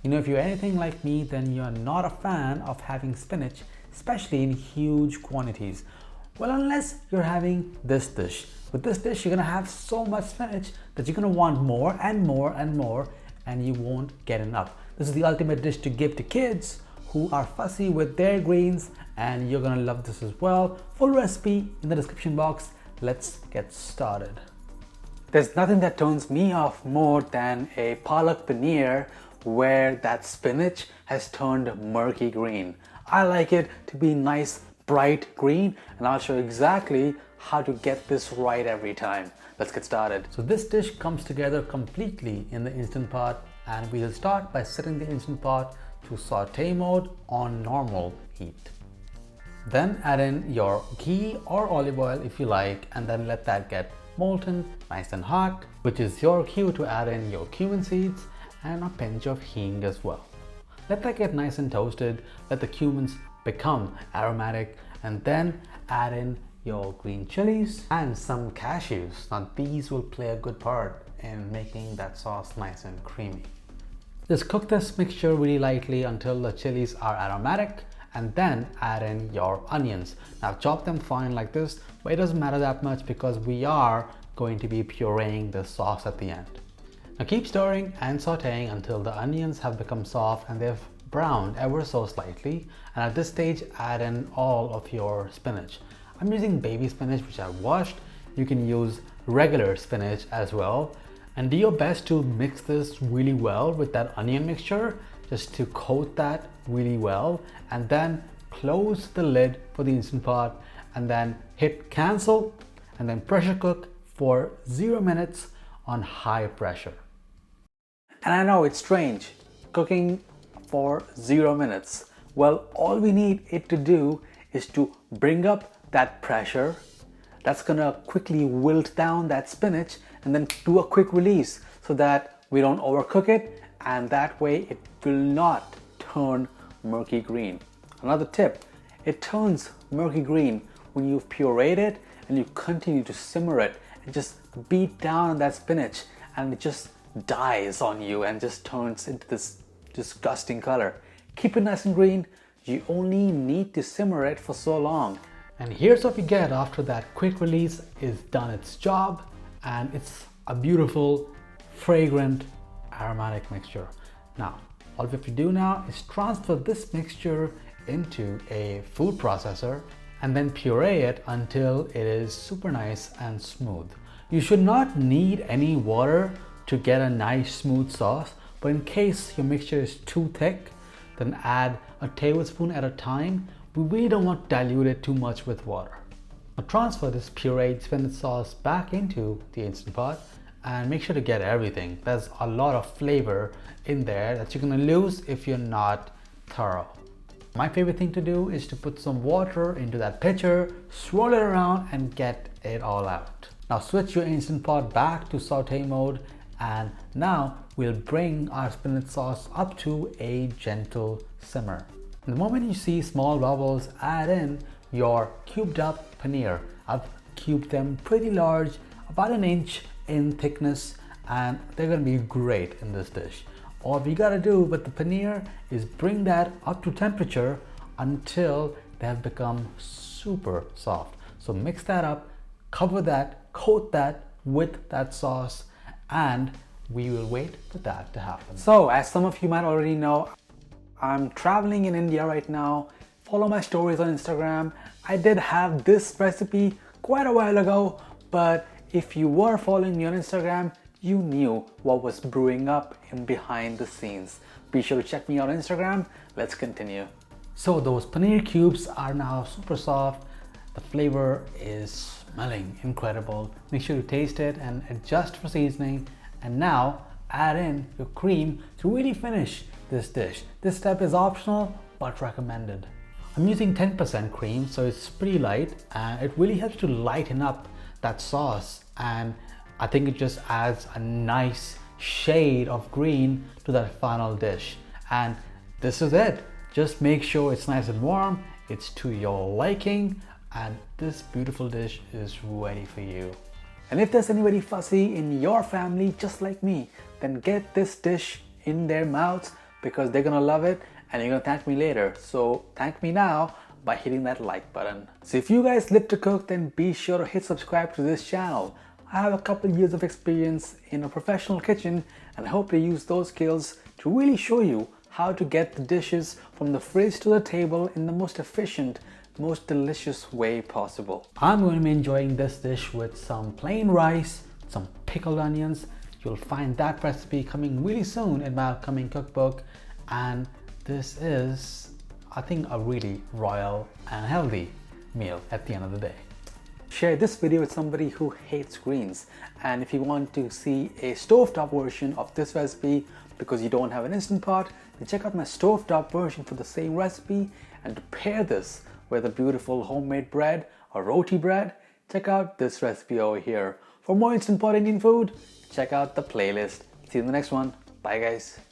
You know, if you're anything like me, then you're not a fan of having spinach, especially in huge quantities. Well, unless you're having this dish. With this dish, you're gonna have so much spinach that you're gonna want more and more and more, and you won't get enough. This is the ultimate dish to give to kids who are fussy with their greens, and you're gonna love this as well. Full recipe in the description box. Let's get started. There's nothing that turns me off more than a palak paneer where that spinach has turned murky green. I like it to be nice, bright green, and I'll show you exactly how to get this right every time. Let's get started. So this dish comes together completely in the Instant Pot, and we'll start by setting the Instant Pot to saute mode on normal heat. Then add in your ghee or olive oil if you like, and then let that get molten, nice and hot, which is your cue to add in your cumin seeds and a pinch of hing as well. Let that get nice and toasted, let the cumins become aromatic, and then add in your green chilies and some cashews. Now these will play a good part in making that sauce nice and creamy. Just cook this mixture really lightly until the chilies are aromatic, and then add in your onions. Now chop them fine like this, but it doesn't matter that much because we are going to be pureeing the sauce at the end. Now keep stirring and sauteing until the onions have become soft and they've browned ever so slightly, and at this stage add in all of your spinach. I'm using baby spinach which I've washed. You can use regular spinach as well, and do your best to mix this really well with that onion mixture, just to coat that really well, and then close the lid for the Instant Pot and then hit cancel and then pressure cook for 0 minutes on high pressure. And I know it's strange cooking for 0 minutes. Well, all we need it to do is to bring up that pressure. That's gonna quickly wilt down that spinach and then do a quick release so that we don't overcook it, and that way it will not turn murky green. Another tip, it turns murky green when you've pureed it and you continue to simmer it and just beat down on that spinach, and it just dies on you and just turns into this disgusting color. Keep it nice and green. You only need to simmer it for so long. And here's what we get after that quick release is done its job, and it's a beautiful, fragrant, aromatic mixture. Now, all we have to do now is transfer this mixture into a food processor and then puree it until it is super nice and smooth. You should not need any water to get a nice smooth sauce, but in case your mixture is too thick, then add a tablespoon at a time. We really don't want to dilute it too much with water. Now transfer this pureed spinach sauce back into the Instant Pot and make sure to get everything. There's a lot of flavor in there that you're gonna lose if you're not thorough. My favorite thing to do is to put some water into that pitcher, swirl it around and get it all out. Now switch your Instant Pot back to saute mode, and now we'll bring our spinach sauce up to a gentle simmer. The moment you see small bubbles, add in your cubed up paneer. I've cubed them pretty large, about 1 inch in thickness, and they're gonna be great in this dish. All we gotta do with the paneer is bring that up to temperature until they have become super soft. So mix that up, cover that, coat that with that sauce, and we will wait for that to happen. So as some of you might already know, I'm traveling in India right now. Follow my stories on Instagram. I did have this recipe quite a while ago, but if you were following me on Instagram, you knew what was brewing up in behind the scenes. Be sure to check me out on Instagram. Let's continue. So those paneer cubes are now super soft. The flavor is smelling incredible. Make sure to taste it and adjust for seasoning. And now add in your cream to really finish this dish. This step is optional but recommended. I'm using 10% cream, so it's pretty light, and it really helps to lighten up that sauce, and I think it just adds a nice shade of green to that final dish. And this is it. Just make sure it's nice and warm, it's to your liking, and this beautiful dish is ready for you. And if there's anybody fussy in your family just like me, then get this dish in their mouths because they're gonna love it and you're gonna thank me later. So thank me now by hitting that like button. So if you guys live to cook, then be sure to hit subscribe to this channel. I have a couple years of experience in a professional kitchen and I hope to use those skills to really show you how to get the dishes from the fridge to the table in the most efficient, most delicious way possible. I'm going to be enjoying this dish with some plain rice, some pickled onions. You'll find that recipe coming really soon in my upcoming cookbook, and this is, I think, a really royal and healthy meal at the end of the day. Share this video with somebody who hates greens, and if you want to see a stovetop version of this recipe because you don't have an Instant Pot, then check out my stovetop version for the same recipe. And to pair this with a beautiful homemade bread or roti bread, check out this recipe over here. For more Instant Pot Indian food, check out the playlist. See you in the next one. Bye guys.